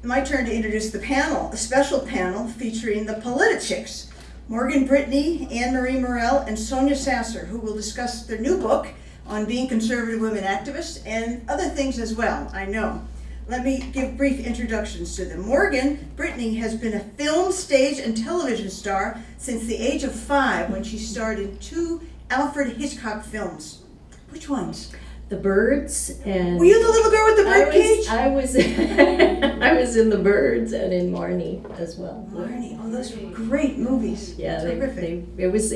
My turn to introduce the panel, a special panel featuring the PolitiChicks, Morgan Brittany, Anne-Marie Murrell, and Sonya Sasser, who will discuss their new book on being conservative women activists and other things as well, I know. Let me give brief introductions to them. Morgan Brittany has been a film, stage, and television star since the age of 5 when she starred in 2 Alfred Hitchcock films. Which ones? The Birds and... Were you the little girl with the birdcage? I was I was in The Birds and in Marnie as well. Marnie, oh, those were great movies. Yeah, terrific. it was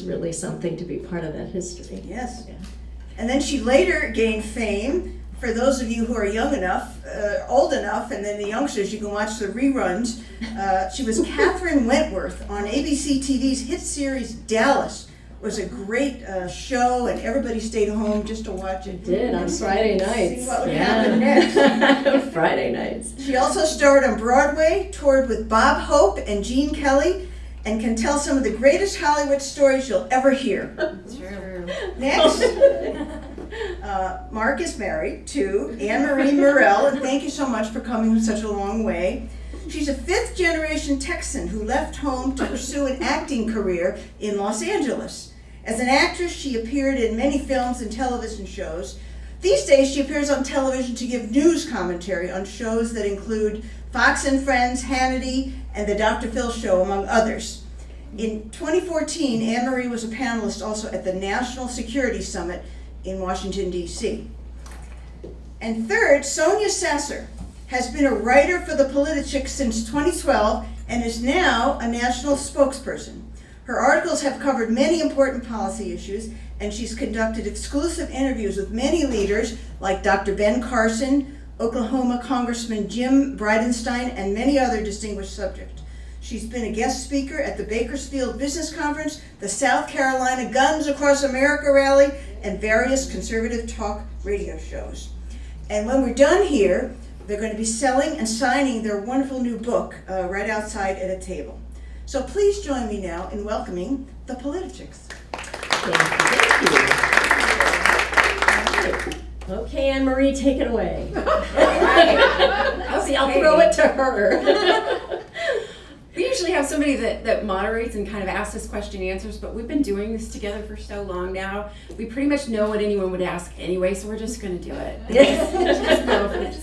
really something to be part of that history. Yes. Yeah. And then she later gained fame. For those of you who are young enough, old enough, and then the youngsters, you can watch the reruns. She was Catherine Wentworth on ABC TV's hit series Dallas. It was a great show, and everybody stayed home just to watch it. Did on Friday nights. See what would happen next. Friday nights. She also starred on Broadway, toured with Bob Hope and Gene Kelly, and can tell some of the greatest Hollywood stories you'll ever hear. True. Next. Mark is married to Anne-Marie Murrell, and thank you so much for coming such a long way. She's a 5th generation Texan who left home to pursue an acting career in Los Angeles. As an actress, she appeared in many films and television shows. These days, she appears on television to give news commentary on shows that include Fox and Friends, Hannity, and The Dr. Phil Show, among others. In 2014, Anne-Marie was a panelist also at the National Security Summit in Washington, D.C. And third, Sonya Sasser has been a writer for the PolitiChicks since 2012 and is now a national spokesperson. Her articles have covered many important policy issues, and she's conducted exclusive interviews with many leaders like Dr. Ben Carson, Oklahoma Congressman Jim Bridenstine, and many other distinguished subjects. She's been a guest speaker at the Bakersfield Business Conference, the South Carolina Guns Across America rally, and various conservative talk radio shows. And when we're done here, they're going to be selling and signing their wonderful new book right outside at a table. So please join me now in welcoming the PolitiChicks. Thank you. Okay, Anne-Marie, take it away. Okay. I'll throw it to her. We usually have somebody that moderates and kind of asks us question and answers, but we've been doing this together for so long now. We pretty much know what anyone would ask anyway, so we're just going to do it. Just go for it.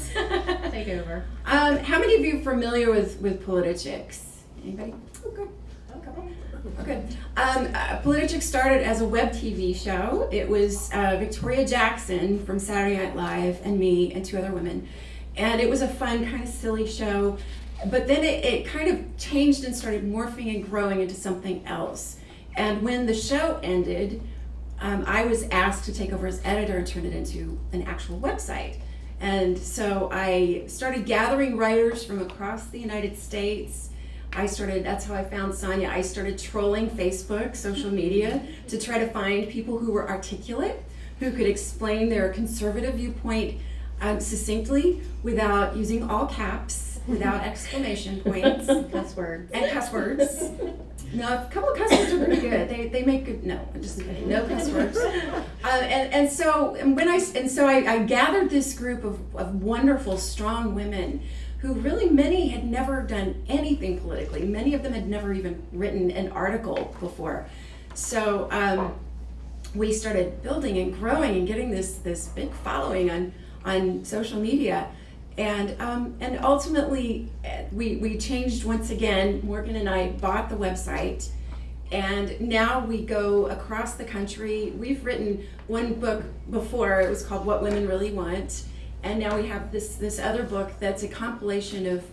Take over. How many of you are familiar with PolitiChicks? Anybody? Okay. Okay. PolitiChicks started as a web TV show. It was Victoria Jackson from Saturday Night Live and me and 2 other women. And it was a fun, kind of silly show. But then it kind of changed and started morphing and growing into something else. And when the show ended, I was asked to take over as editor and turn it into an actual website. And so I started gathering writers from across the United States. That's how I found Sonya. I started trolling Facebook, social media, to try to find people who were articulate, who could explain their conservative viewpoint succinctly without using all caps, without exclamation points. Cuss words. And cuss words. No, a couple of cuss words are pretty good. They make good. No, I'm just kidding. No cuss words. So I gathered this group of wonderful, strong women who really, many had never done anything politically. Many of them had never even written an article before. So we started building and growing and getting this big following on social media. And ultimately, we changed once again. Morgan and I bought the website, and now we go across the country. We've written one book before. It was called What Women Really Want, and now we have this other book that's a compilation of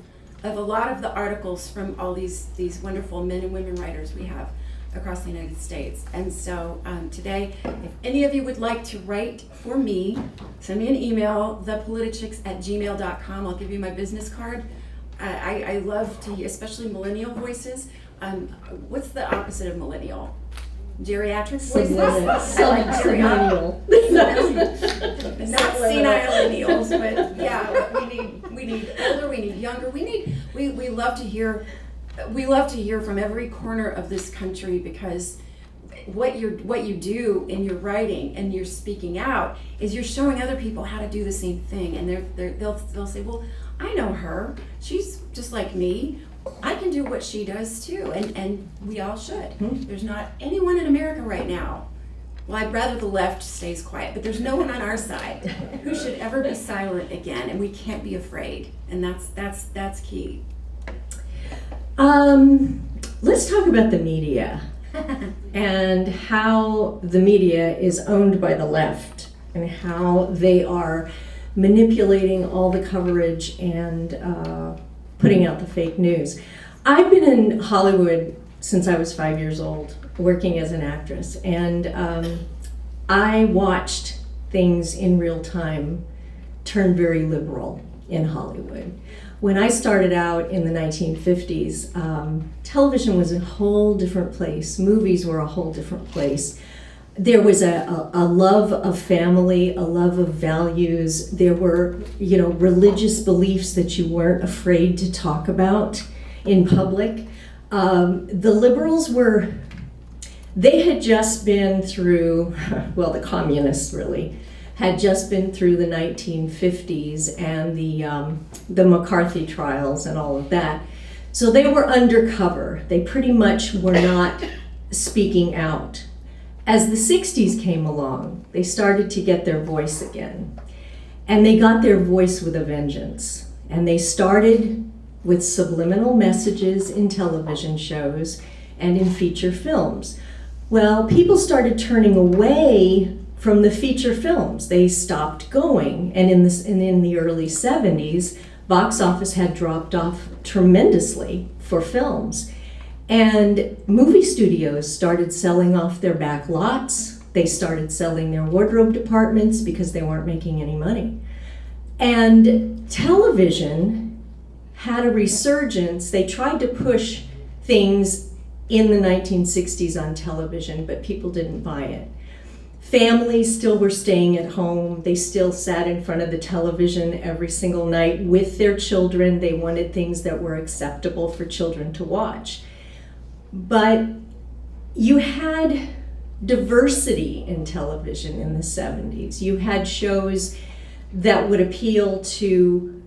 a lot of the articles from all these wonderful men and women writers we have across the United States. And so today, if any of you would like to write for me, send me an email, thepolitichicks@gmail.com. I'll give you my business card. I love to hear, especially millennial voices. What's the opposite of millennial? Geriatric voices? I like geriatric. Not senile millennials, but yeah, we need older, we need younger, we love to hear from every corner of this country, because what you do in your writing and you're speaking out is you're showing other people how to do the same thing, and they'll say, well, I know her, she's just like me, I can do what she does too, and we all should. There's not anyone in America right now, well, I'd rather the left stays quiet, but there's no one on our side who should ever be silent again, and we can't be afraid, and that's key. Let's talk about the media and how the media is owned by the left and how they are manipulating all the coverage and putting out the fake news. I've been in Hollywood since I was 5 years old, working as an actress, and I watched things in real time turn very liberal in Hollywood. When I started out in the 1950s, television was a whole different place. Movies were a whole different place. There was a love of family, a love of values. There were, religious beliefs that you weren't afraid to talk about in public. The liberals they had just been through, well, the communists really, had just been through the 1950s and the McCarthy trials and all of that. So they were undercover. They pretty much were not speaking out. As the 60s came along, they started to get their voice again. And they got their voice with a vengeance. And they started with subliminal messages in television shows and in feature films. Well, people started turning away from the feature films. They stopped going, and in the early 70s, box office had dropped off tremendously for films. And movie studios started selling off their back lots. They started selling their wardrobe departments because they weren't making any money. And television had a resurgence. They tried to push things in the 1960s on television, but people didn't buy it. Families still were staying at home. They still sat in front of the television every single night with their children. They wanted things that were acceptable for children to watch. But you had diversity in television in the 70s. You had shows that would appeal to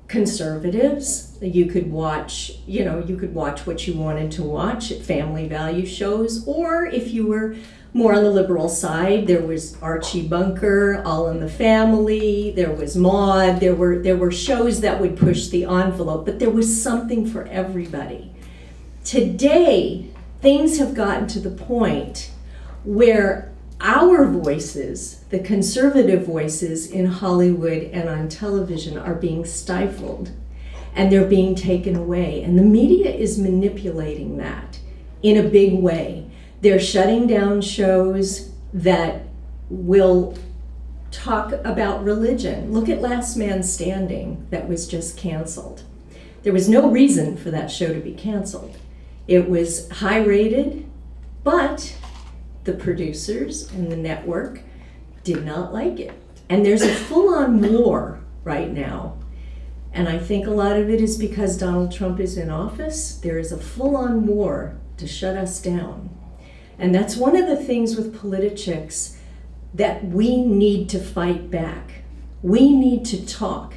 conservatives. You could watch what you wanted to watch at family value shows, or if you were more on the liberal side, there was Archie Bunker, All in the Family, there was Maude, there were shows that would push the envelope, but there was something for everybody. Today, things have gotten to the point where our voices, the conservative voices in Hollywood and on television, are being stifled and they're being taken away. And the media is manipulating that in a big way. They're shutting down shows that will talk about religion. Look at Last Man Standing, that was just canceled. There was no reason for that show to be canceled. It was high rated, but the producers and the network did not like it. And there's a full-on war right now. And I think a lot of it is because Donald Trump is in office. There is a full-on war to shut us down. And that's one of the things with PolitiChicks that we need to fight back. We need to talk,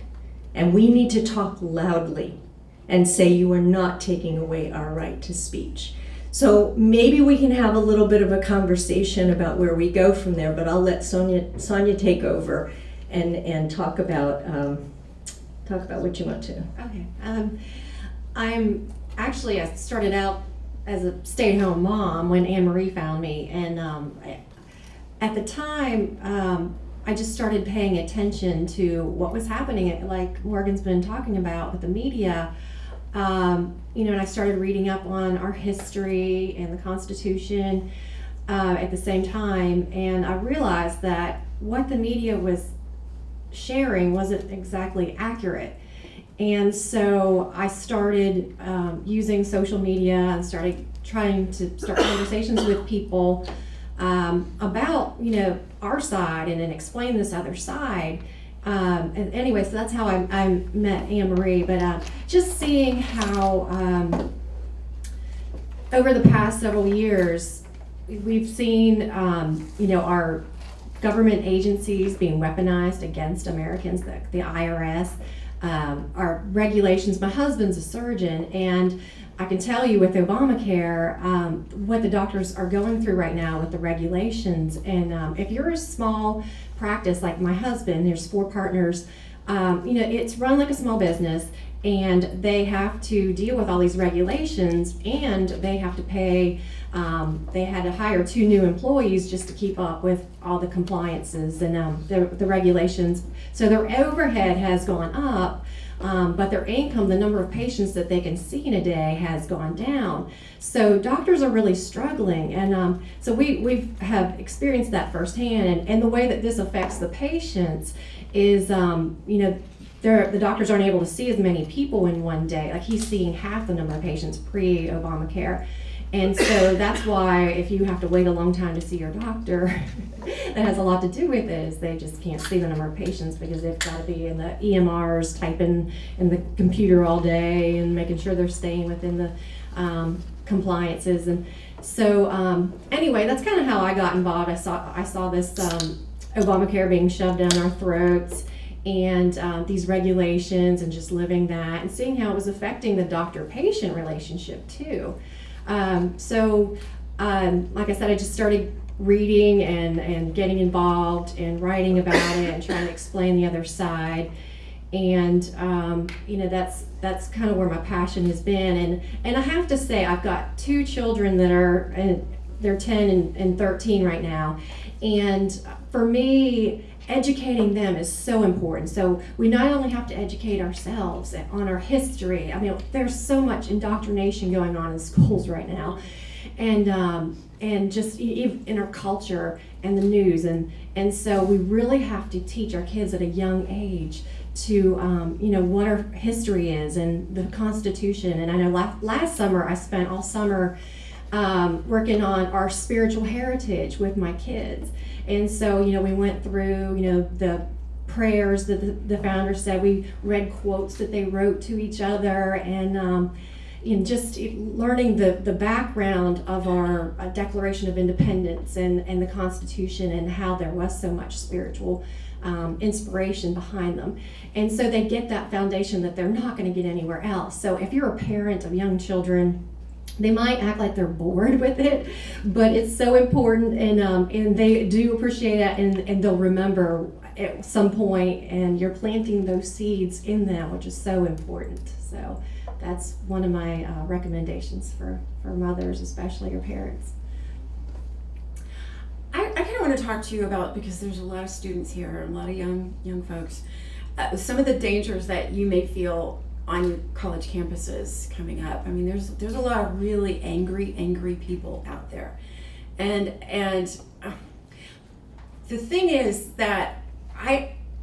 and we need to talk loudly and say you are not taking away our right to speech. So maybe we can have a little bit of a conversation about where we go from there, but I'll let Sonya take over and talk about what you want to. Okay. I started out as a stay-at-home mom when Anne Marie found me, and at the time I just started paying attention to what was happening, like Morgan's been talking about with the media, and I started reading up on our history and the Constitution at the same time, and I realized that what the media was sharing wasn't exactly accurate. And so I started using social media and started trying to start conversations with people about, our side and then explain this other side. And anyway, so that's how I met Anne Marie. But just seeing how over the past several years, we've seen, our government agencies being weaponized against Americans, the IRS, our regulations. My husband's a surgeon, and I can tell you with Obamacare, what the doctors are going through right now with the regulations. And if you're a small practice like my husband, there's 4 partners, it's run like a small business, and they have to deal with all these regulations, and they have to pay, they had to hire 2 new employees just to keep up with all the compliances and the regulations. So their overhead has gone up, but their income, the number of patients that they can see in a day, has gone down. So doctors are really struggling, and so we have experienced that firsthand. And the way that this affects the patients is, the doctors aren't able to see as many people in one day. Like, he's seeing half the number of patients pre-Obamacare. And so that's why if you have to wait a long time to see your doctor, that has a lot to do with it, is they just can't see the number of patients because they've got to be in the EMRs, typing in the computer all day and making sure they're staying within the compliances. And so anyway, that's kind of how I got involved. I saw this Obamacare being shoved down our throats, and these regulations, and just living that and seeing how it was affecting the doctor-patient relationship too. Like I said, I just started reading and getting involved and writing about it and trying to explain the other side. And that's kind of where my passion has been. And I have to say, I've got 2 children that are, they're 10 and 13 right now. And for me, educating them is so important. So we not only have to educate ourselves on our history. I mean, there's so much indoctrination going on in schools right now, and just in our culture and the news, and so we really have to teach our kids at a young age to what our history is and the Constitution. And I know last summer I spent all summer working on our spiritual heritage with my kids. And so, we went through, the prayers that the founders said. We read quotes that they wrote to each other, and just learning the background of our Declaration of Independence and the Constitution, and how there was so much spiritual inspiration behind them. And so they get that foundation that they're not going to get anywhere else. So if you're a parent of young children, they might act like they're bored with it, but it's so important, and they do appreciate it, and they'll remember at some point, and you're planting those seeds in them, which is so important. So that's one of my recommendations for mothers, especially, or parents. I kind of want to talk to you about, because there's a lot of students here, a lot of young folks, some of the dangers that you may feel on your college campuses coming up. I mean, there's a lot of really angry people out there, and the thing is that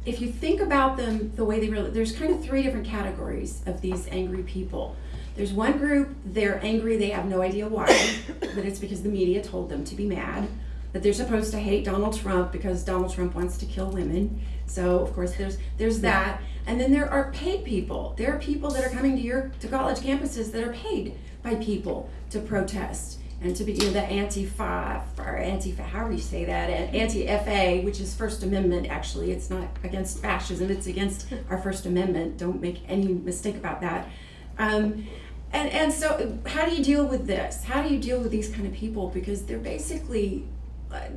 if you think about them the way they really, there's kind of 3 different categories of these angry people. There's one group, they're angry, they have no idea why, but it's because the media told them to be mad, that they're supposed to hate Donald Trump because Donald Trump wants to kill women. So of course there's that. And then there are paid people. There are people that are coming to college campuses that are paid by people to protest and to be, the Antifa, or Antifa, however you say that, and Anti-FA, which is First Amendment. Actually, it's not against fascism, it's against our First Amendment. Don't make any mistake about that. And so how do you deal with this? How do you deal with these kind of people? Because they're basically,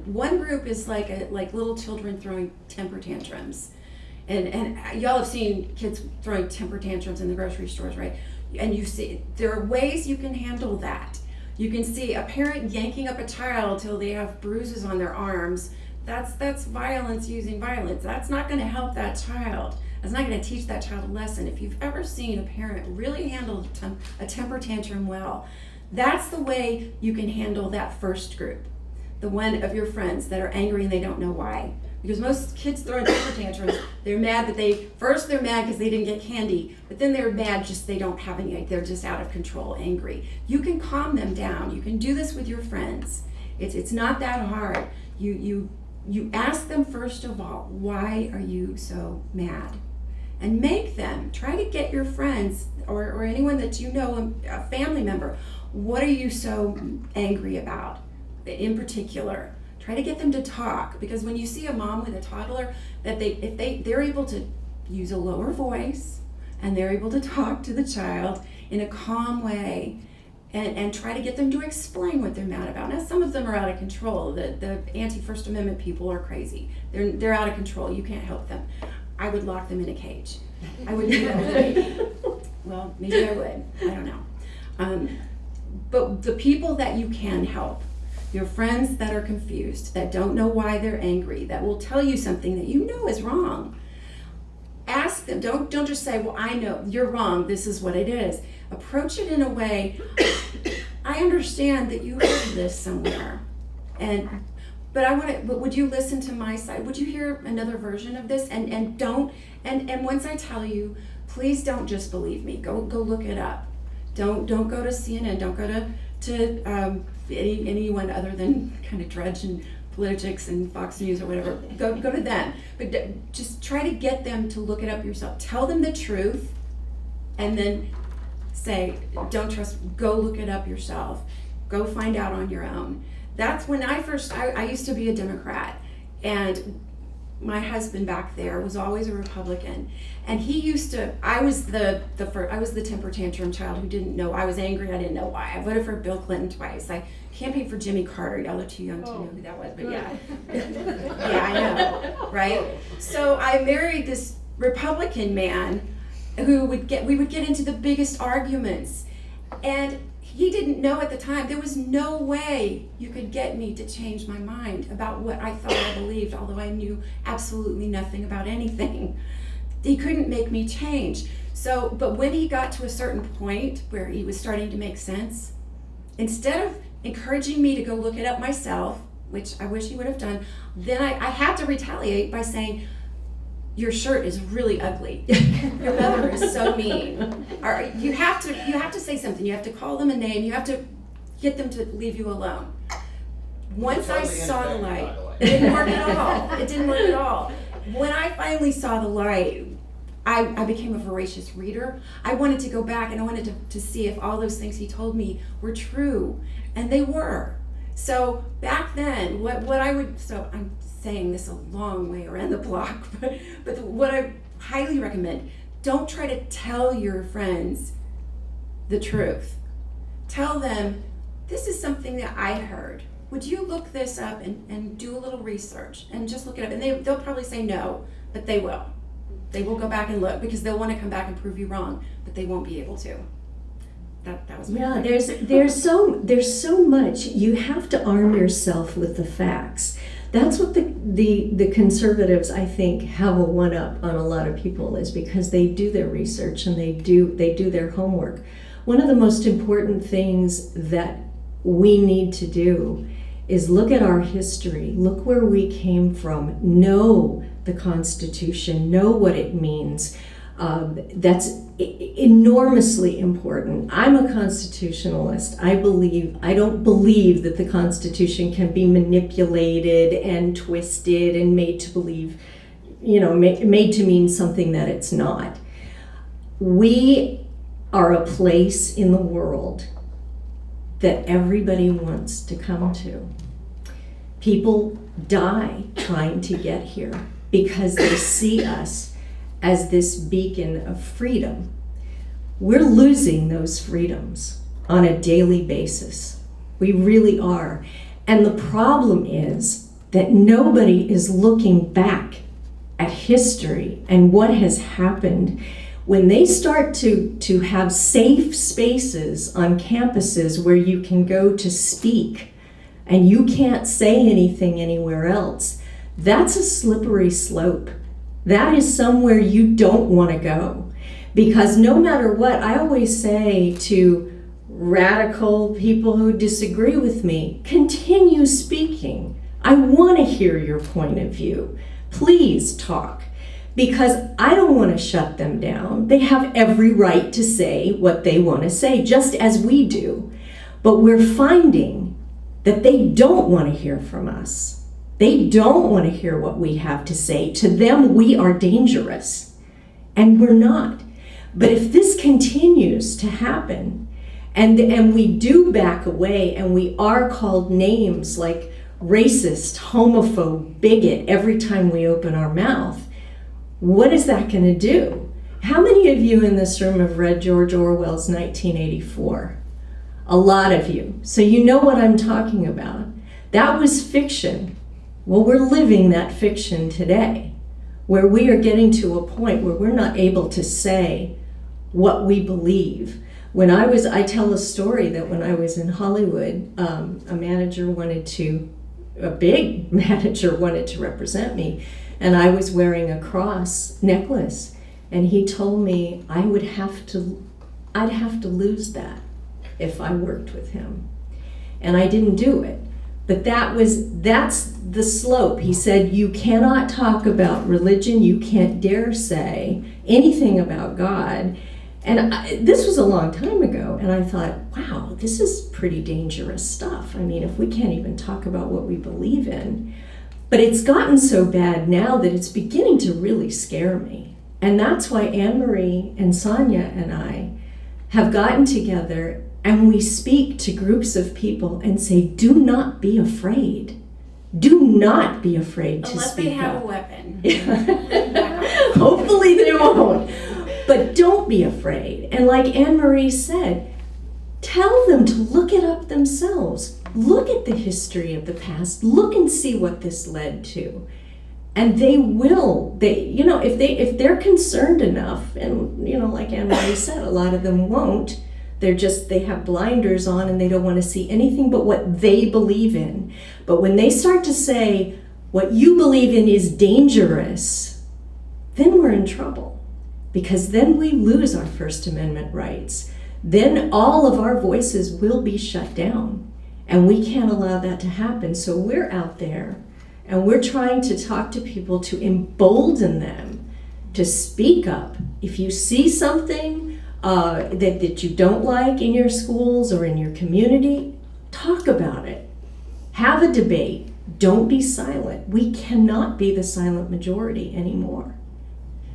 one group is like little children throwing temper tantrums. And y'all have seen kids throwing temper tantrums in the grocery stores, right? And you see, there are ways you can handle that. You can see a parent yanking up a child till they have bruises on their arms. That's violence using violence. That's not going to help that child. That's not going to teach that child a lesson. If you've ever seen a parent really handle a temper tantrum well, that's the way you can handle that first group. The one of your friends that are angry and they don't know why. Because most kids throwing temper tantrums, they're mad that they're mad because they didn't get candy, but then they're mad just they don't have any, they're just out of control, angry. You can calm them down. You can do this with your friends. It's not that hard. You ask them, first of all, why are you so mad? And make them, try to get your friends or anyone that you know, a family member, what are you so angry about? in particular, try to get them to talk, because when you see a mom with a toddler, that they're able to use a lower voice and they're able to talk to the child in a calm way and try to get them to explain what they're mad about. Now, some of them are out of control. The anti-First Amendment people are crazy. They're out of control. You can't help them. I would lock them in a cage. I would do that. Well, maybe I would. I don't know. But the people that you can help, your friends that are confused, that don't know why they're angry, that will tell you something that you know is wrong, ask them. Don't just say, well, I know you're wrong, this is what it is. Approach it in a way, I understand that you heard this somewhere, but would you listen to my side? Would you hear another version of this? And once I tell you, please don't just believe me. Go look it up. Don't go to CNN. Don't go to anyone other than kind of Drudge and PolitiChicks and Fox News or whatever. Go to them. But just try to get them to look it up yourself. Tell them the truth, and then say, don't trust, go look it up yourself. Go find out on your own. That's when I used to be a Democrat, and my husband back there was always a Republican, and I was the temper tantrum child who didn't know. I was angry, I didn't know why. I voted for Bill Clinton twice. I campaigned for Jimmy Carter. Y'all are too young to know who that was, but yeah. Yeah, I know, right? So I married this Republican man who we would get into the biggest arguments, and he didn't know at the time. There was no way you could get me to change my mind about what I thought I believed, although I knew absolutely nothing about anything. He couldn't make me change. But when he got to a certain point where he was starting to make sense, instead of encouraging me to go look it up myself, which I wish he would have done, then I had to retaliate by saying, your shirt is really ugly. Your mother is so mean. You have to say something. You have to call them a name. You have to get them to leave you alone. Once I saw the light, it didn't work at all. It didn't work at all. When I finally saw the light, I became a voracious reader. I wanted to go back and I wanted to see if all those things he told me were true, and they were. So back then, I'm saying this a long way around the block, but what I highly recommend, don't try to tell your friends the truth. Tell them, this is something that I heard. Would you look this up and do a little research and just look it up? And they'll probably say no, but they will. They will go back and look, because they'll want to come back and prove you wrong, but they won't be able to. That was my point. there's so much. You have to arm yourself with the facts. That's what the conservatives, I think, have a one-up on a lot of people, is because they do their research and they do their homework. One of the most important things that we need to do is look at our history, look where we came from, know the Constitution, know what it means. That's enormously important. I'm a constitutionalist. I don't believe that the Constitution can be manipulated and twisted and made to believe, made to mean something that it's not. We are a place in the world that everybody wants to come to. People die trying to get here because they see us as this beacon of freedom. We're losing those freedoms on a daily basis. We really are. And the problem is that nobody is looking back at history and what has happened. When they start to have safe spaces on campuses where you can go to speak and you can't say anything anywhere else, that's a slippery slope. That is somewhere you don't want to go, because no matter what, I always say to radical people who disagree with me, continue speaking. I want to hear your point of view. Please talk, because I don't want to shut them down. They have every right to say what they want to say, just as we do. But we're finding that they don't want to hear from us. They don't want to hear what we have to say. To them, we are dangerous, and we're not. But if this continues to happen, And we do back away, and we are called names like racist, homophobe, bigot every time we open our mouth. What is that going to do? How many of you in this room have read George Orwell's 1984? A lot of you. So you know what I'm talking about. That was fiction. Well, we're living that fiction today, where we are getting to a point where we're not able to say what we believe. I tell a story that when I was in Hollywood, a big manager wanted to represent me, and I was wearing a cross necklace, and he told me I'd have to lose that if I worked with him. And I didn't do it. But that's the slope. He said, you cannot talk about religion, you can't dare say anything about God. And this was a long time ago, and I thought, wow, this is pretty dangerous stuff. I mean, if we can't even talk about what we believe in. But it's gotten so bad now that it's beginning to really scare me. And that's why Anne-Marie and Sonya and I have gotten together, and we speak to groups of people and say, do not be afraid. Do not be afraid to Unless speak they have up. a weapon. Hopefully they won't. But don't be afraid. And like Anne-Marie said, tell them to look it up themselves. Look at the history of the past. Look and see what this led to. And they will. If they're concerned enough, and like Anne-Marie said, a lot of them won't. They have blinders on and they don't want to see anything but what they believe in. But when they start to say, what you believe in is dangerous, then we're in trouble. Because then we lose our First Amendment rights. Then all of our voices will be shut down. And we can't allow that to happen. So we're out there and we're trying to talk to people to embolden them to speak up. If you see something that you don't like in your schools or in your community, talk about it. Have a debate. Don't be silent. We cannot be the silent majority anymore.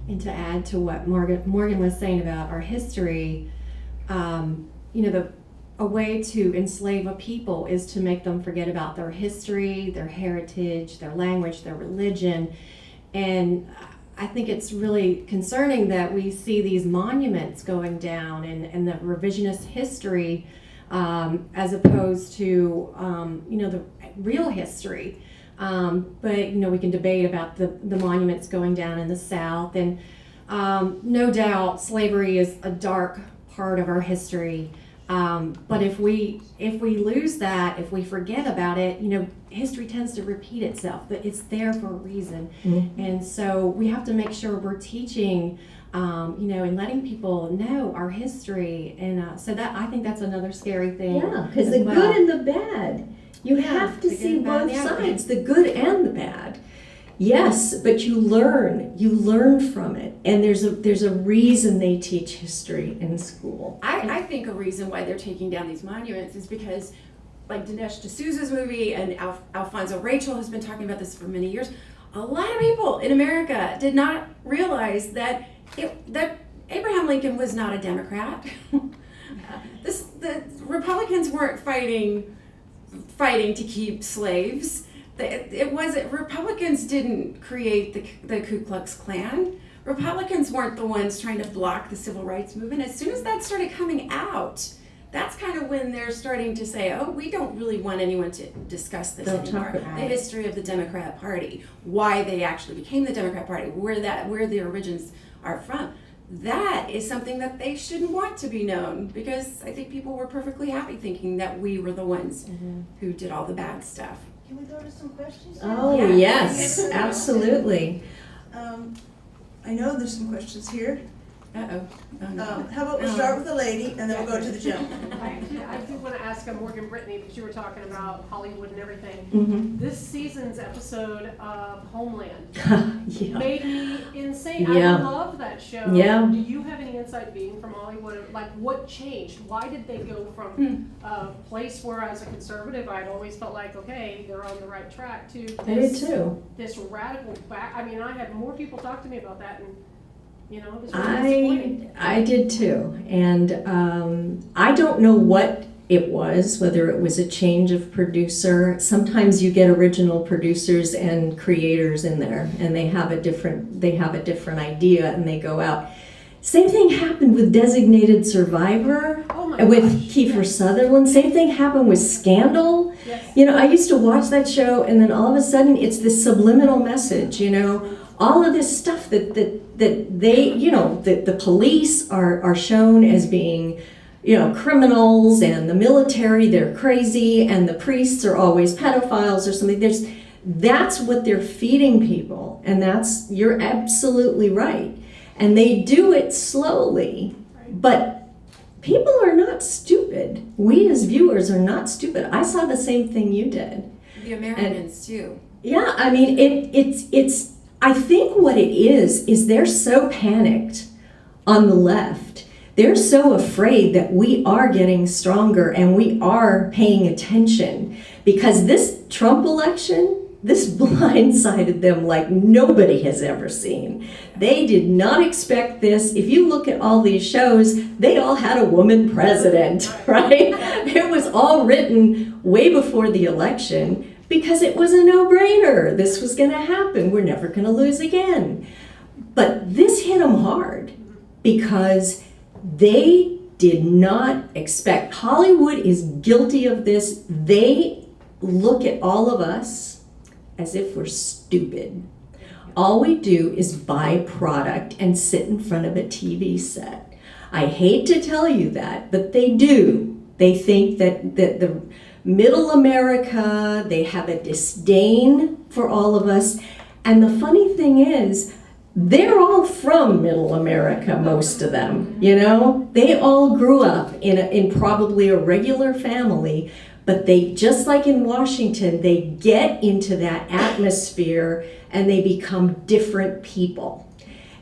And to add to what Morgan was saying about our history, a way to enslave a people is to make them forget about their history, their heritage, their language, their religion. And I think it's really concerning that we see these monuments going down and the revisionist history as opposed to, the real history. But we can debate about the monuments going down in the South, and no doubt slavery is a dark part of our history. But if we lose that, if we forget about it, history tends to repeat itself. But it's there for a reason, and so we have to make sure we're teaching, and letting people know our history, and so that I think that's another scary thing. Yeah, because as the well. good and the bad. You have to the see good, bad, both and the ugly. sides, the good and the bad. Yes, but you learn from it. And there's a reason they teach history in school. I think a reason why they're taking down these monuments is because, like Dinesh D'Souza's movie and Alfonso Rachel has been talking about this for many years, a lot of people in America did not realize that Abraham Lincoln was not a Democrat. The Republicans weren't fighting to keep slaves. Republicans didn't create the Ku Klux Klan. Republicans weren't the ones trying to block the civil rights movement. As soon as that started coming out, that's kind of when they're starting to say, oh, we don't really want anyone to discuss this anymore. The history of the Democrat Party, why they actually became the Democrat Party, where the origins are from. That is something that they shouldn't want to be known, because I think people were perfectly happy thinking that we were the ones who did all the bad stuff. Can we go to some questions? Oh, Yeah. yes, absolutely. I know there's some questions here. Uh-oh. Oh, no. How about we start with the lady and then we'll go to the gentleman. I do want to ask Morgan Brittany, because you were talking about Hollywood and everything. Mm-hmm. This season's episode of Homeland Yeah. made me insane. Yeah. I love that show. Yeah. Do you have any insight, being from Hollywood? Like, what changed? Why did they go from a place where, as a conservative, I'd always felt like, okay, they're on the right track, to I did too. this radical back? I mean, I had more people talk to me about that, and you know, it was really disappointing. I did too, and I don't know what it was, whether it was a change of producer. Sometimes you get original producers and creators in there, and they have a different idea, and they go out. Same thing happened with Designated Survivor with Kiefer Sutherland. Same thing happened with Scandal. Yes. You know, I used to watch that show, and then all of a sudden it's this subliminal message, you know, all of this stuff that they, you know, that the police are shown as being, you know, criminals, and the military, they're crazy, and the priests are always pedophiles or something. That's what they're feeding people, and you're absolutely right. And they do it slowly, but people are not stupid. We as viewers are not stupid. I saw the same thing you did. The Americans too. Yeah, I mean, it's. I think what it is they're so panicked on the left. They're so afraid that we are getting stronger and we are paying attention, because this Trump election, this blindsided them like nobody has ever seen. They did not expect this. If you look at all these shows, they all had a woman president, right? It was all written way before the election because it was a no-brainer. This was going to happen. We're never going to lose again. But this hit them hard because they did not expect. Hollywood is guilty of this. They look at all of us as if we're stupid. All we do is buy product and sit in front of a TV set. I hate to tell you that, but they do. They think that the middle America, they have a disdain for all of us. And the funny thing is, they're all from middle America, most of them, you know? They all grew up in probably a regular family, but they, just like in Washington, they get into that atmosphere and they become different people.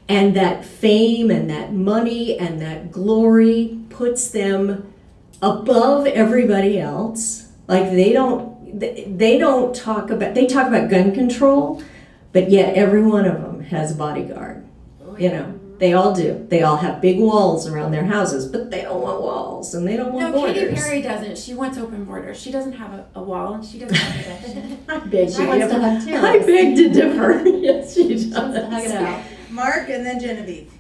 And that fame and that money and that glory puts them above everybody else. Like they talk about gun control, but yet every one of them has a bodyguard. You know, they all do. They all have big walls around their houses, but they don't want walls and they don't want borders. Katy Perry doesn't. She wants open borders. She doesn't have a wall, and she doesn't have a I beg She wants to have differ. I beg to differ. Yes, she does. She wants to hug it out. Mark and then Genevieve.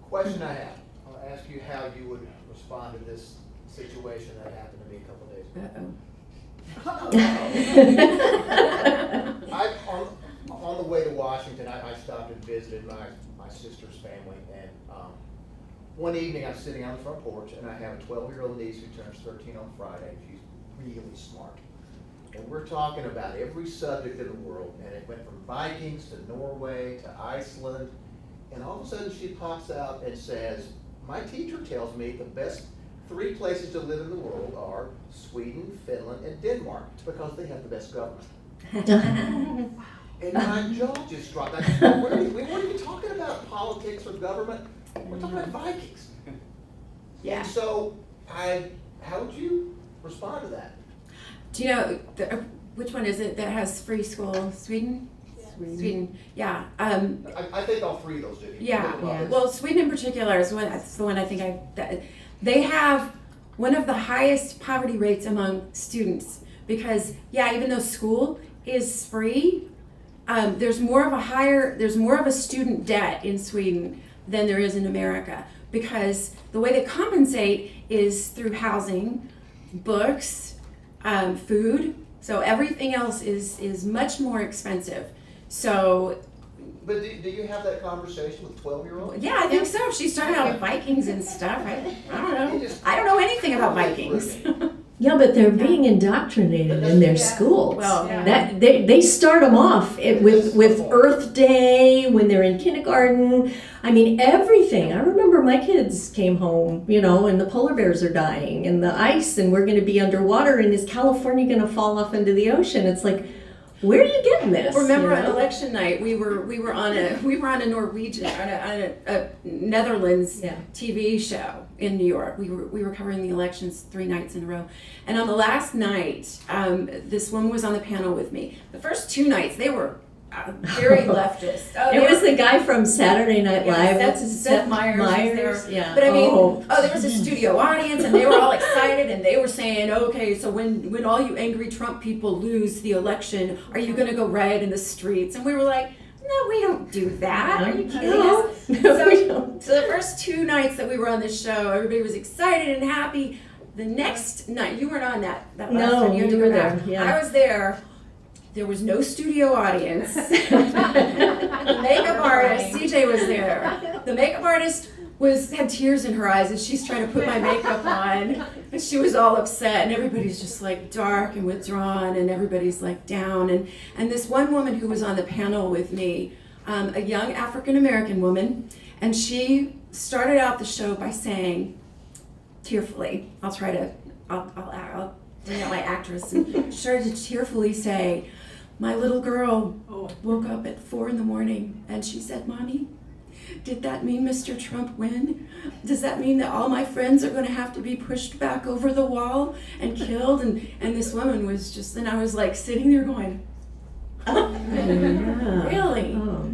Question I have, I'll ask you how you would respond to this situation that happened to me a couple days ago. On the way to Washington, I stopped and visited my sister's family, and one evening I'm sitting on the front porch, and I have a 12-year-old niece who turns 13 on Friday. She's really smart. And we're talking about every subject in the world, and it went from Vikings to Norway to Iceland, and all of a sudden she pops out and says, my teacher tells me the best 3 places to live in the world are Sweden, Finland, and Denmark, because they have the best government. And my jaw just dropped. I just thought, we weren't even talking about politics or government. We're talking about Vikings. Yeah. And so, how would you respond to that? Do you know which one is it that has free school? Sweden. Sweden. Yeah. I think all 3 of those do. Yeah. Well, Sweden in particular is the one I think they have one of the highest poverty rates among students, because even though school is free, there's more of a student debt in Sweden than there is in America, because the way they compensate is through housing, books, food. So everything else is much more expensive. So. But do you have that conversation with 12-year-olds? Yeah, I think so. She's talking about Vikings and stuff. I don't know. I don't know anything about Vikings. Yeah, but they're being indoctrinated in their schools. Well, that they start them off with Earth Day when they're in kindergarten. I mean, everything. I remember my kids came home, you know, and the polar bears are dying, and the ice, and we're going to be underwater, and is California going to fall off into the ocean? It's like, where are you getting this? Remember on election night, we were on a Norwegian, on a Netherlands TV show in New York. We were covering the elections 3 nights in a row, and on the last night, this woman was on the panel with me. The first 2 nights, they were very leftist. Oh, It was the guy from Saturday Night Yeah, Live. Seth Meyers was there. Yeah. But I mean, Oh. there was a studio audience, and they were all excited, and they were saying, "Okay, so when all you angry Trump people lose the election, are you going to go riot in the streets?" And we were like, "No, we don't do that. Are you kidding No. us?" No, we don't. So the first 2 nights that we were on this show, everybody was excited and happy. The next night, you weren't on that last No, one. You had to you go were back. there, yeah. I was there. There was no studio audience. The makeup artist, CJ was there. The makeup artist had tears in her eyes as she's trying to put my makeup on. And she was all upset, and everybody's just like dark and withdrawn, and everybody's like down. And this one woman who was on the panel with me, a young African American woman, and she started out the show by saying, tearfully, I'll bring out my actress, and started to tearfully say, "My little girl woke up at 4 a.m. and she said, 'Mommy, did that mean Mr. Trump win? Does that mean that all my friends are going to have to be pushed back over the wall and killed?'" And this woman was just, and I was like sitting there going, Yeah. really? Oh.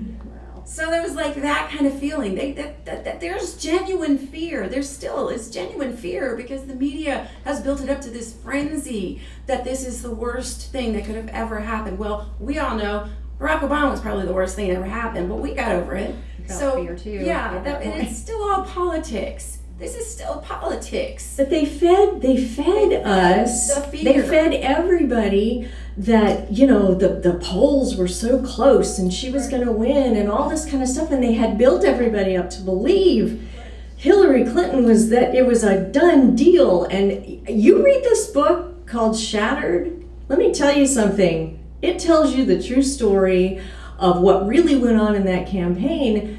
So there was like that kind of feeling. That there's genuine fear. There still is genuine fear because the media has built it up to this frenzy that this is the worst thing that could have ever happened. Well, we all know Barack Obama was probably the worst thing that ever happened, but we got over it. Felt fear too Yeah, at that and point. it's still all politics. This is still politics. But they fed us, The fear. they fed everybody that, you know, the polls were so close and she was going to win and all this kind of stuff. And they had built everybody up to believe Hillary Clinton was that it was a done deal. And you read this book called Shattered, let me tell you something. It tells you the true story of what really went on in that campaign.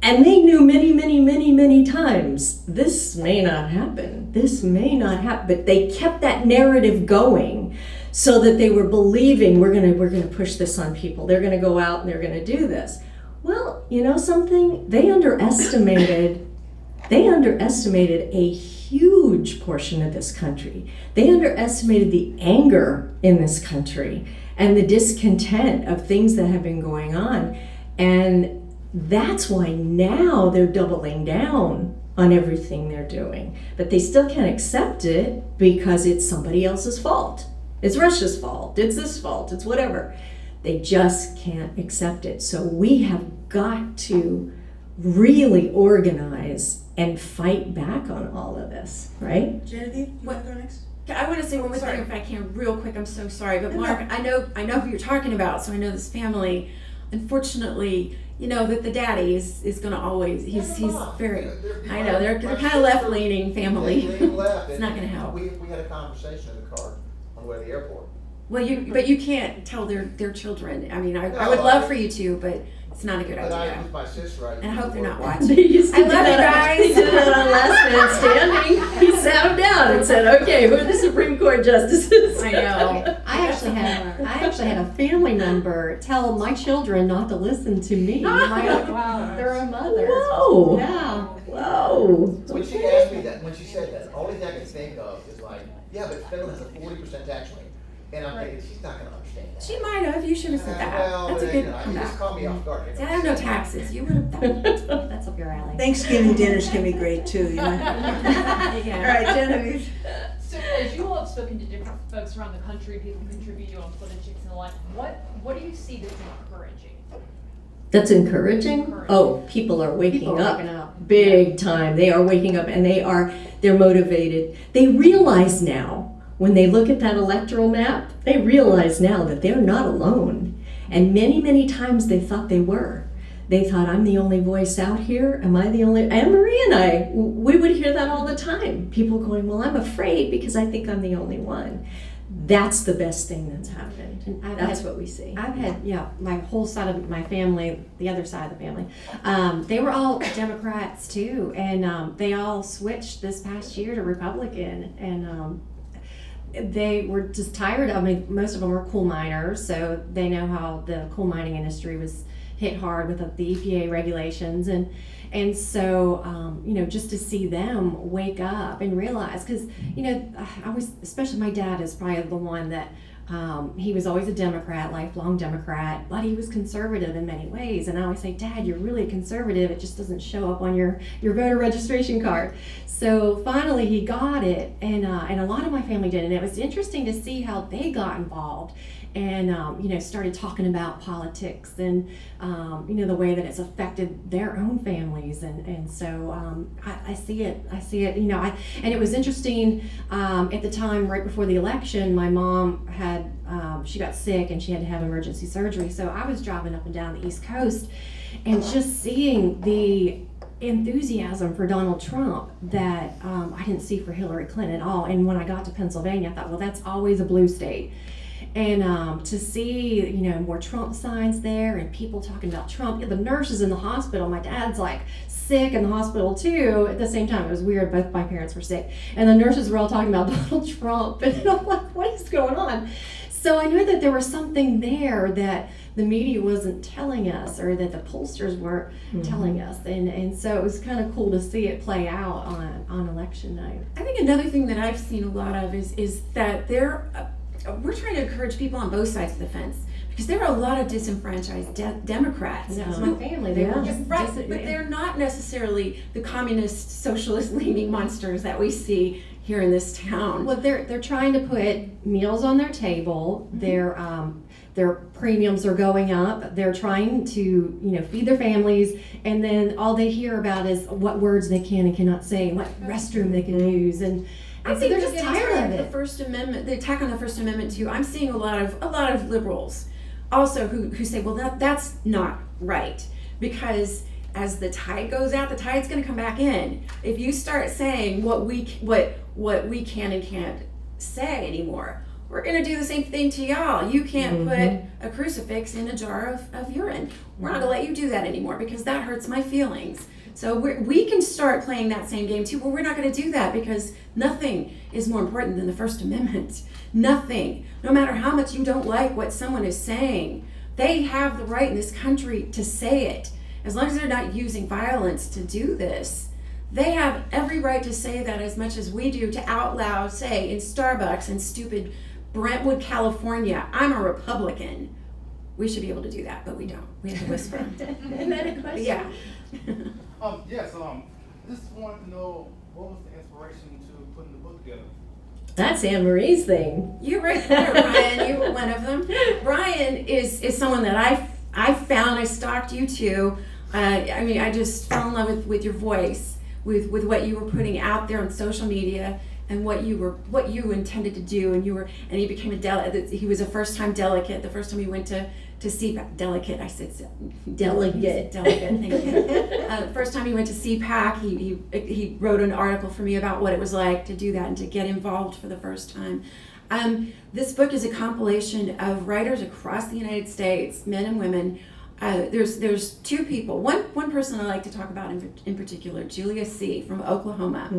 And they knew many times, this may not happen. This may not happen. But they kept that narrative going so that they were believing we're gonna push this on people. They're gonna go out and they're gonna do this. Well, you know something? They underestimated a huge portion of this country. They underestimated the anger in this country and the discontent of things that have been going on. And that's why now they're doubling down on everything they're doing. But they still can't accept it because it's somebody else's fault. It's Russia's fault, it's this fault, it's whatever. They just can't accept it. So we have got to really organize and fight back on all of this, right? Genevieve, you want to go next? I want to say one more thing if I can, real quick. I'm so sorry, but Mark, I know who you're talking about, so I know this family. Unfortunately, you know that the daddy is going to always. He's very. I know they're kind of left leaning family. It's not going to help. We had a conversation in the car on the way to the airport. Well, you can't tell their children. I mean, I would love for you to, but it's not a good But I, idea. with my sister, And I hope they're not They watching. used to I do love you that. guys. He did that on Last Man Standing. He sat him down and said, "Okay, who are the Supreme Court justices?" I know. I actually had a family member tell my children not to listen to me, their own mother. Whoa! Yeah. Whoa! When she asked me that, when she said that, the only thing I could think of is like, yeah, but Finland has a 40% tax rate. And I'm thinking, she's not going to understand that. She might have. You should have said that. Well, That's a but, good you know, you comeback. just caught me off guard. I have no taxes. You would have done it. That's up your alley. Thanksgiving dinners can be great too, you know? All Yeah. right, Genevieve. So as you all have spoken to different folks around the country, people contribute you on PolitiChicks and the like, what do you see that's encouraging? That's encouraging. Oh, people are waking People are up. waking up. Big time. They are waking up and they're motivated. They realize now, when they look at that electoral map, they realize now that they're not alone. And many times they thought they were. They thought, I'm the only voice out here. Am I the only? Anne Marie and I, we would hear that all the time. People going, well, I'm afraid because I think I'm the only one. That's the best thing that's happened. And That's what we see. I've had, my whole side of my family, the other side of the family, they were all Democrats too, and they all switched this past year to Republican, and they were just tired. I mean, most of them were coal miners, so they know how the coal mining industry was hit hard with the EPA regulations, and so just to see them wake up and realize, because I always, especially my dad is probably the one that He was always a Democrat, lifelong Democrat, but he was conservative in many ways. And I always say, Dad, you're really conservative. It just doesn't show up on your voter registration card. So finally he got it, and a lot of my family did. And it was interesting to see how they got involved and, started talking about politics and, the way that it's affected their own families. And so I see it, and it was interesting at the time, right before the election, my mom had, she got sick and she had to have emergency surgery. So I was driving up and down the East Coast and just seeing the enthusiasm for Donald Trump that I didn't see for Hillary Clinton at all. And when I got to Pennsylvania, I thought, well, that's always a blue state. And to see, more Trump signs there and people talking about Trump. The nurses in the hospital, my dad's like sick in the hospital too. At the same time, it was weird, both my parents were sick. And the nurses were all talking about Donald Trump. And I'm like, what is going on? So I knew that there was something there that the media wasn't telling us, or that the pollsters weren't telling us. And so it was kind of cool to see it play out on election night. I think another thing that I've seen a lot of is that we're trying to encourage people on both sides of the fence, because there are a lot of disenfranchised Democrats. That was my family. They were just right, but they're not necessarily the communist, socialist-leaning monsters that we see here in this town. Well, they're trying to put meals on their table. Their premiums are going up. They're trying to, feed their families, and then all they hear about is what words they can and cannot say, what restroom they can use, and I so think they're just tired of it. The First Amendment, the attack on the First Amendment too. I'm seeing a lot of liberals also who say, well, that's not right, because as the tide goes out, the tide's going to come back in. If you start saying what we can and can't say anymore, we're going to do the same thing to y'all. You can't put a crucifix in a jar of urine. We're not going to let you do that anymore, because that hurts my feelings. So we can start playing that same game too. Well, we're not going to do that, because nothing is more important than the First Amendment. Nothing. No matter how much you don't like what someone is saying, they have the right in this country to say it. As long as they're not using violence to do this, they have every right to say that, as much as we do to out loud say in Starbucks in stupid Brentwood, California, I'm a Republican. We should be able to do that, but we don't. We have to whisper. Isn't that a question? Yeah. Yes, just wanted to know, what was the inspiration to putting the book together? That's Anne Marie's thing. You're right there, Brian. You were one of them. Brian is someone that I found. I stalked you too. I just fell in love with your voice, with what you were putting out there on social media, and what you intended to do. And he became a delegate. He was a first-time delegate. The first time he went to CPAC, delegate. I said delegate. Thank you. First time he went to CPAC, he wrote an article for me about what it was like to do that and to get involved for the first time. This book is a compilation of writers across the United States, men and women. There's two people. One person I like to talk about in particular, Julia C. from Oklahoma.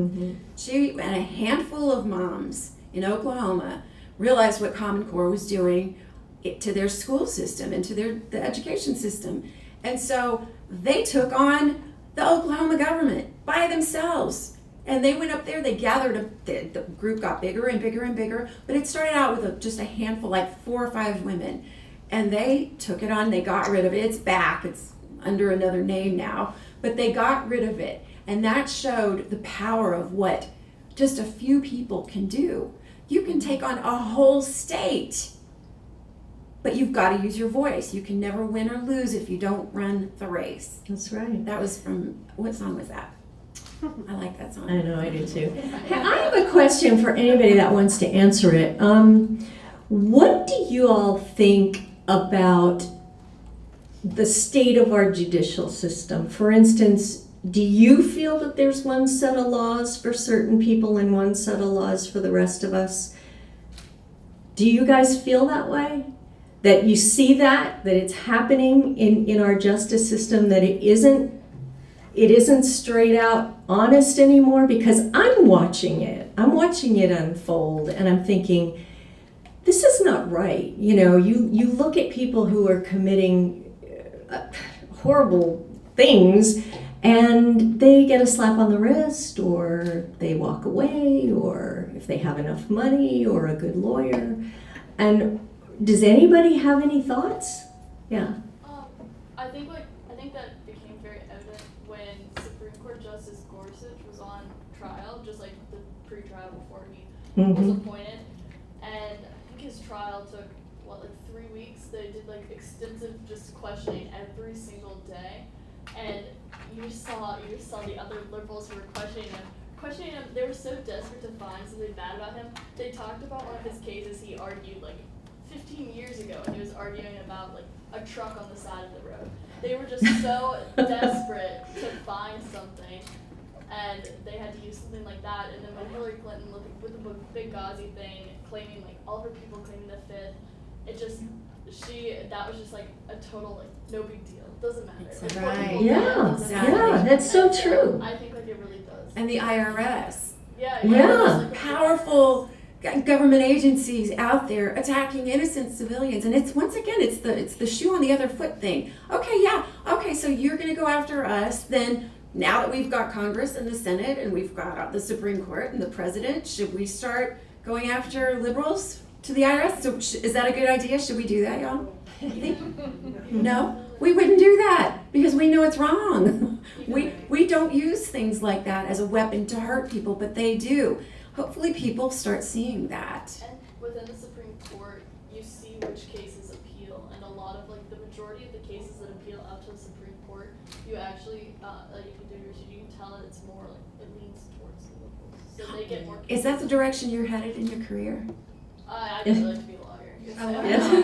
She and a handful of moms in Oklahoma realized what Common Core was doing to their school system and to the education system. And so they took on the Oklahoma government by themselves. And they went up there, they gathered, the group got bigger and bigger and bigger, but it started out with just a handful, like 4 or 5 women. And they took it on, they got rid of it. It's back, it's under another name now, but they got rid of it. And that showed the power of what just a few people can do. You can take on a whole state, but you've got to use your voice. You can never win or lose if you don't run the race. That's right. That was from, what song was that? I like that song. I know, I do too. Hey, I have a question for anybody that wants to answer it. What do you all think about the state of our judicial system? For instance, do you feel that there's one set of laws for certain people and one set of laws for the rest of us? Do you guys feel that way? That you see that it's happening in our justice system, that it isn't straight out honest anymore? Because I'm watching it unfold, and I'm thinking, this is not right. You look at people who are committing horrible things, and they get a slap on the wrist, or they walk away, or if they have enough money or a good lawyer. And does anybody have any thoughts? Yeah. I think that became very evident when Supreme Court Justice Gorsuch was on trial, just like the pre-trial before he was appointed. And I think his trial took, 3 weeks? They did like extensive just questioning every single day. And you saw the other liberals who were questioning him, they were so desperate to find something bad about him. They talked about one of his cases he argued like 15 years ago, and he was arguing about like a truck on the side of the road. They were just so desperate to find something, and they had to use something like that. And then when Hillary Clinton with the big Ghazi thing, claiming like all of her people claiming the fifth, that was just like a total like no big deal. It doesn't matter. That's Like, right. Yeah, Exactly. yeah, that's so And true. I think like it really does. And the IRS. Yeah. Yeah. It's like, Powerful government agencies out there attacking innocent civilians, and it's once again it's the shoe on the other foot thing. Okay, so you're going to go after us then. Now that we've got Congress and the Senate and we've got the Supreme Court and the President, should we start going after liberals to the IRS? So is that a good idea? Should we do that, y'all? No, we wouldn't do that because we know it's wrong. We don't use things like that as a weapon to hurt people, but they do. Hopefully people start seeing that. And within the Supreme Court, you see which cases appeal, and a lot of the majority of the cases that appeal out to the Supreme Court, you actually you can do research. You can tell that it's more it leans towards the liberals, so they get more. Is that the direction you're headed in your career? I'd really like to be a lawyer.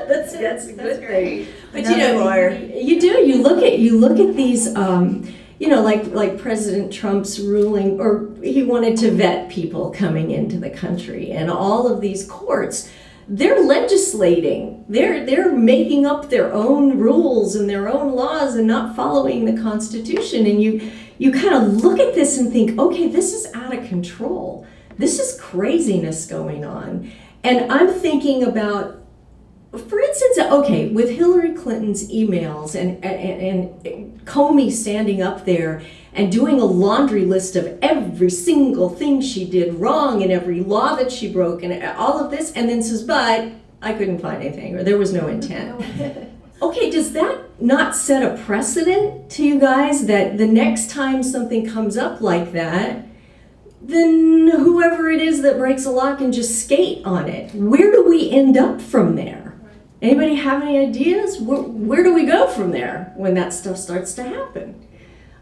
That's a good thing. But Another lawyer. you look at these like President Trump's ruling, or he wanted to vet people coming into the country, and all of these courts, they're legislating, they're making up their own rules and their own laws and not following the Constitution. And you kind of look at this and think, okay, this is out of control. This is craziness going on. And I'm thinking about, for instance, okay, with Hillary Clinton's emails and Comey standing up there and doing a laundry list of every single thing she did wrong and every law that she broke and all of this, and then says, but I couldn't find anything, or there was no intent. Okay, does that not set a precedent to you guys that the next time something comes up like that, then whoever it is that breaks a law can just skate on it? Where do we end up from there? Anybody have any ideas? Where do we go from there when that stuff starts to happen?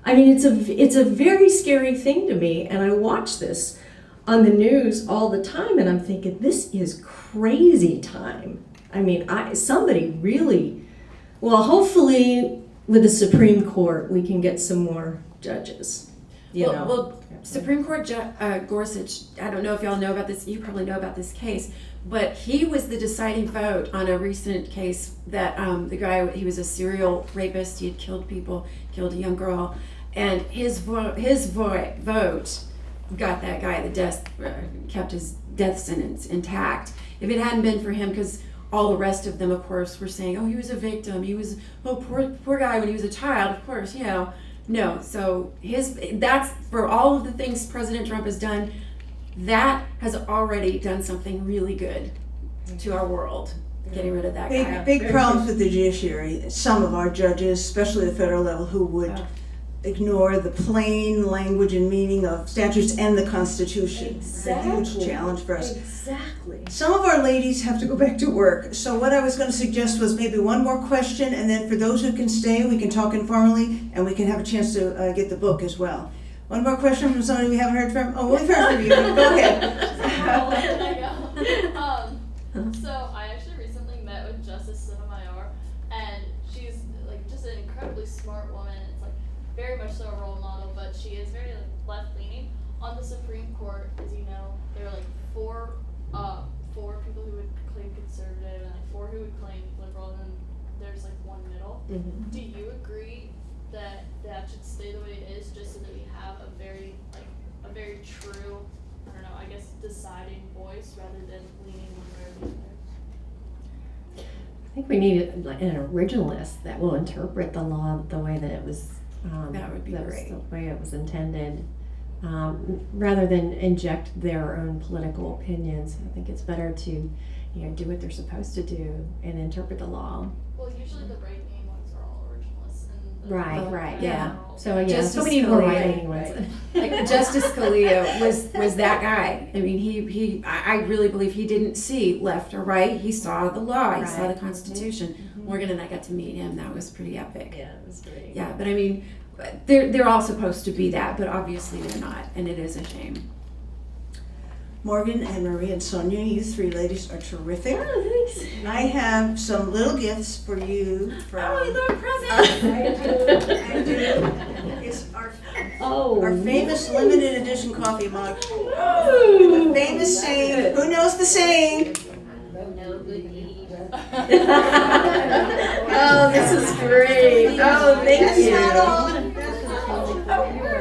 I mean, it's a very scary thing to me, and I watch this on the news all the time, and I'm thinking, this is crazy time. I mean, somebody really, well, hopefully with the Supreme Court, we can get some more judges. Well, Supreme Court Gorsuch, I don't know if y'all know about this, you probably know about this case, but he was the deciding vote on a recent case that the guy, he was a serial rapist, he had killed people, killed a young girl, and his vote got that guy the death, kept his death sentence intact. If it hadn't been for him, because all the rest of them, of course, were saying, oh, he was a victim, he was, oh, poor guy when he was a child, of course, you know. No, so that's for all of the things President Trump has done, that has already done something really good to our world, getting rid of that guy. Big problems with the judiciary. Some of our judges, especially the federal level, who would ignore the plain language and meaning of statutes and the Constitution. Exactly. A huge challenge for us. Exactly. Some of our ladies have to go back to work, so what I was going to suggest was maybe one more question, and then for those who can stay, we can talk informally, and we can have a chance to get the book as well. One more question from somebody we haven't heard from? Oh, we've heard from you. Go ahead. So I actually recently met with Justice Sotomayor, and she's just an incredibly smart woman. It's very much so a role model, but she is very left-leaning. On the Supreme Court, as you know, there are four people who would claim conservative and 4 who would claim liberal, and then there's one middle. Mm-hmm. Do you agree that that should stay the way it is, just so that we have a very true, I guess, deciding voice rather than leaning one way or the other? I think we need an originalist that will interpret the law the way that it was. That would be great. The way it was intended, rather than inject their own political opinions. I think it's better to do what they're supposed to do and interpret the law. Well, usually the right name ones are all originalists and the Right, yeah. yeah. So Justice we need more Scalia. right-leaning ones. Like Justice Scalia was that guy. I mean, I really believe he didn't see left or right. He saw the law. He saw the Right. Constitution. Morgan and I got to meet him. That was pretty epic. Yeah, it was great. Yeah, but I mean, they're all supposed to be that, but obviously they're not, and it is a shame. Morgan and Marie and Sonya, you three ladies are terrific. Oh, thanks. I have some little gifts for you from. love presents! I do. It's our famous limited edition coffee mug. Oh. The famous saying, who knows the saying? Oh, this is great. Oh, thank That's you. not all.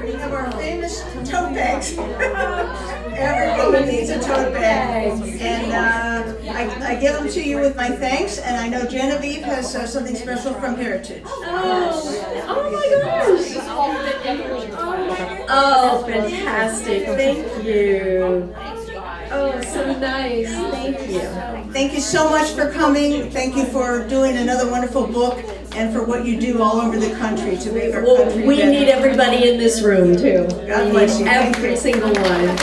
We have our famous tote bags. Every woman needs a tote bag. And I give them to you with my thanks, and I know Genevieve has something special from Heritage. Oh my gosh. Oh, fantastic. Thank you. Oh, so nice. Thank you. Thank you so much for coming. Thank you for doing another wonderful book and for what you do all over the country to make our Well, country we better. need everybody in this room too. God bless you. Every single one.